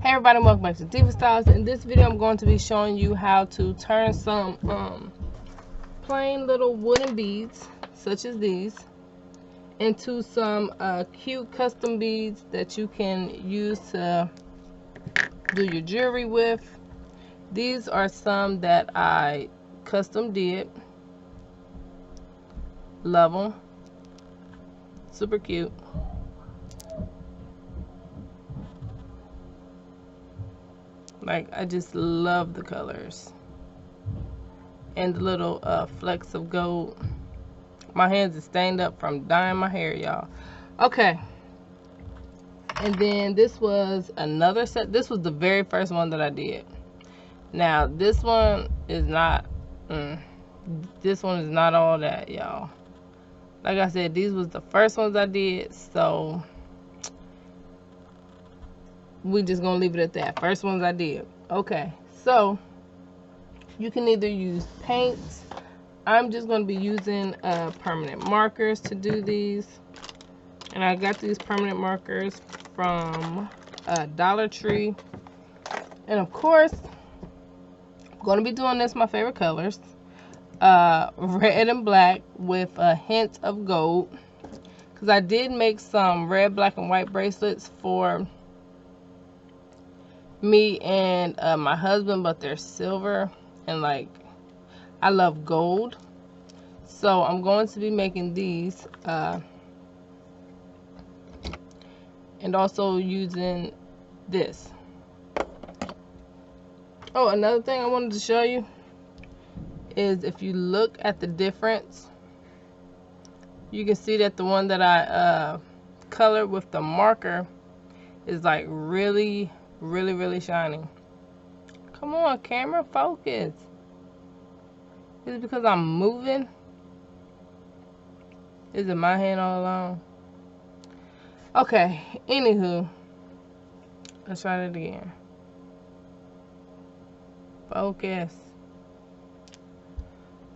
Hey everybody, welcome back to Diva Styles. In this video, I'm going to be showing you how to turn some plain little wooden beads, such as these, into some cute custom beads that you can use to do your jewelry with. These are some that I custom did. Love them. Super cute. Like, I just love the colors and the little flecks of gold. My hands are stained up from dyeing my hair, y'all. Okay, and then this was another set. This was the very first one that I did. Now this one is not this one is not all that, y'all. Like I said, these was the first ones I did, so we just gonna leave it at that. First ones I did. Okay, so you can either use paints. I'm just going to be using permanent markers to do these. And I got these permanent markers from Dollar Tree. And of course, I'm going to be doing this, my favorite colors. Red and black with a hint of gold. Because I did make some red, black, and white bracelets for me and my husband, but they're silver. And like, I love gold. So I'm going to be making these and also using this. Oh, another thing I wanted to show you is if you look at the difference, you can see that the one that I colored with the marker is like really shiny. Come on, camera, focus. Is it because I'm moving? Is it my hand all along? Okay, anywho, let's try it again. Focus.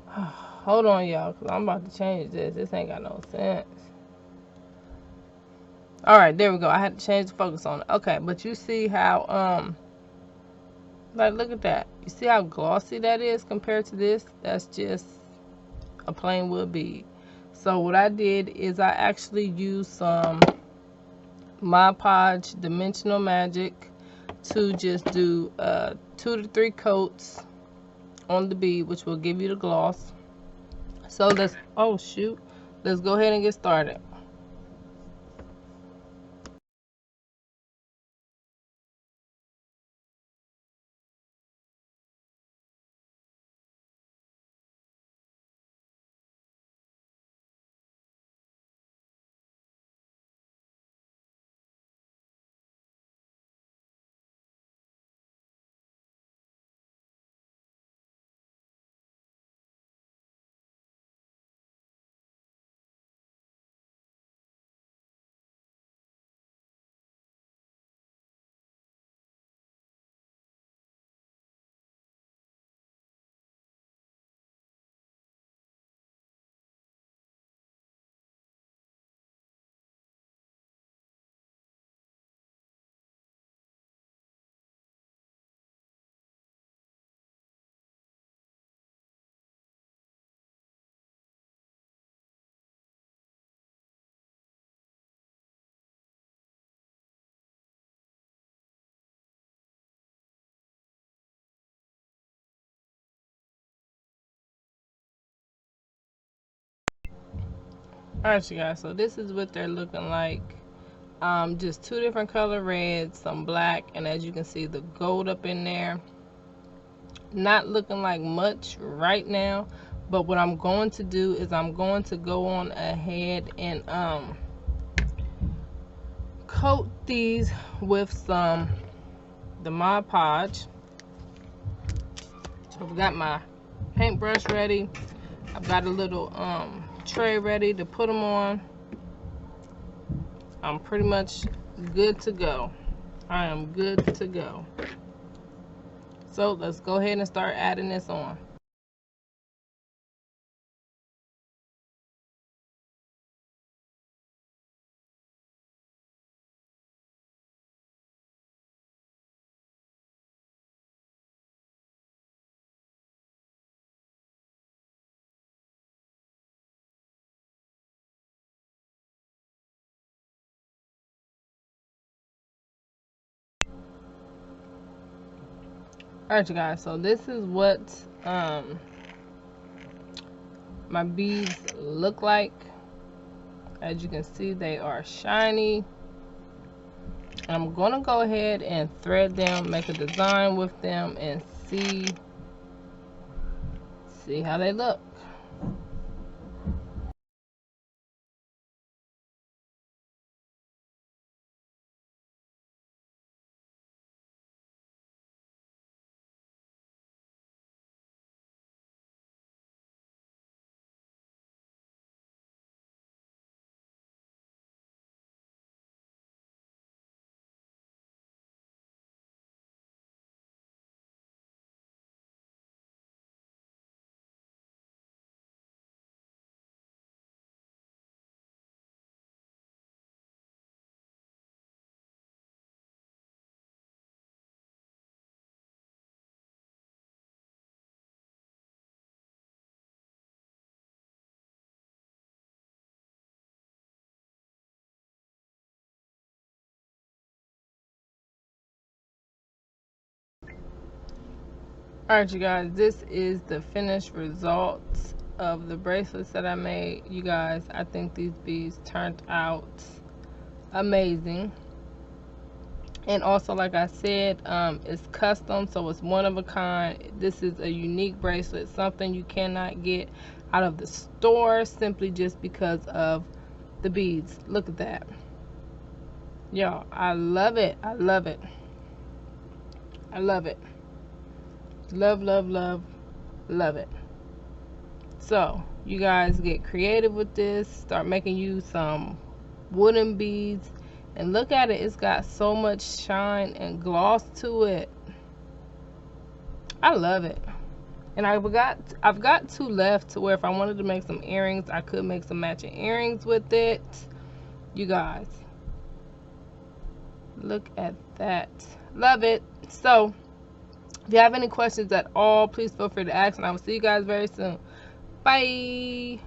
Hold on, y'all, because I'm about to change this. This ain't got no sense. Alright, there we go. I had to change the focus on it. Okay, but you see how, like, look at that. You see how glossy that is compared to this? That's just a plain wood bead. So what I did is I actually used some Mod Podge Dimensional Magic to just do 2 to 3 coats on the bead, which will give you the gloss. So let's, oh shoot, let's go ahead and get started. Alright, you guys, so this is what they're looking like. Just 2 different color reds, some black, and as you can see, the gold up in there. Not looking like much right now, but what I'm going to do is I'm going to go on ahead and coat these with the Mod Podge. So I've got my paintbrush ready. I've got a little tray ready to put them on. I'm pretty much good to go. I am good to go. So let's go ahead and start adding this on. Alright, you guys, so this is what my beads look like. As you can see, they are shiny. I'm gonna go ahead and thread them, make a design with them, and see how they look. Alright, you guys, this is the finished results of the bracelets that I made. You guys, I think these beads turned out amazing. And also, like I said, it's custom, so it's one of a kind. This is a unique bracelet, something you cannot get out of the store simply just because of the beads. Look at that. Y'all, I love it. I love it. I love it. Love, love, love, love it. So you guys get creative with this. Start making you some wooden beads, and look at it. It's got so much shine and gloss to it. I love it. And I've got two left, to where if I wanted to make some earrings, I could make some matching earrings with it. You guys, look at that. Love it. So if you have any questions at all, please feel free to ask, and I will see you guys very soon. Bye.